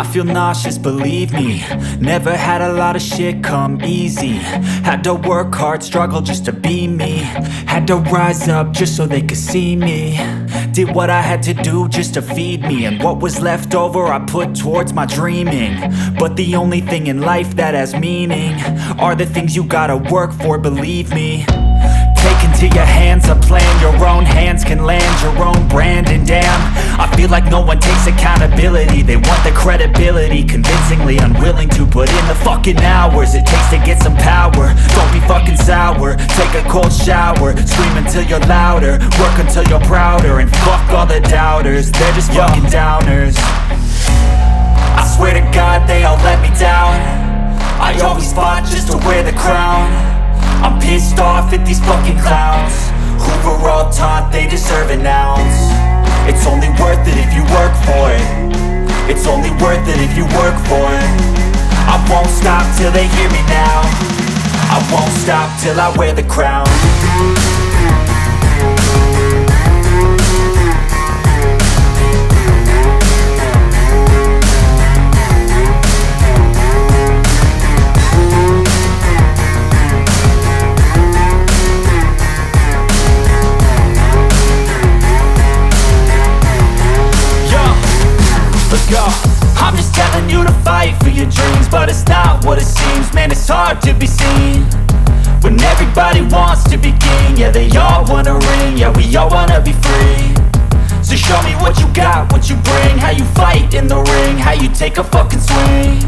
I feel nauseous, believe me. Never had a lot of shit come easy. Had to work hard, struggle just to be me. Had to rise up just so they could see me. Did what I had to do just to feed me, and what was left over I put towards my dreaming. But the only thing in life that has meaning are the things you gotta work for, believe me. Take into your hands a plan, your own hands can land your own brand. And damn, I feel like no one takes accountability. They want the credibility, convincingly unwilling to put in the fucking hours it takes to get some power. Don't be fucking sour, take a cold shower. Scream until you're louder, work until you're prouder. And fuck all the doubters, they're just fucking downers. I swear to God they all let me down. I always fought just to wear the crown. I'm pissed off at these fucking clowns who were all taught they deserve an ounce. It's only worth it if you work for it. It's only worth it if you work for it. I won't stop till they hear me now. I won't stop till I wear the crown. I'm just telling you to fight for your dreams, but it's not what it seems. Man, it's hard to be seen when everybody wants to be king. Yeah, they all wanna ring, yeah, we all wanna be free. So show me what you got, what you bring, how you fight in the ring, how you take a fucking swing.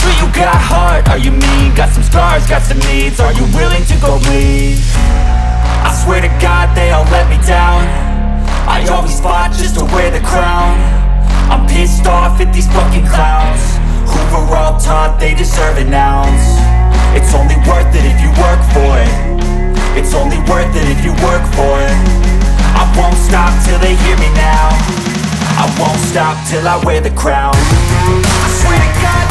Do you got heart, are you mean? Got some scars, got some needs, are you willing to go bleed? I swear to God they all let me down. I always fought just to wear the crown. I'm pissed off at these fucking clowns who were all taught they deserve an ounce. It's only worth it if you work for it. It's only worth it if you work for it. I won't stop till they hear me now. I won't stop till I wear the crown. I swear to God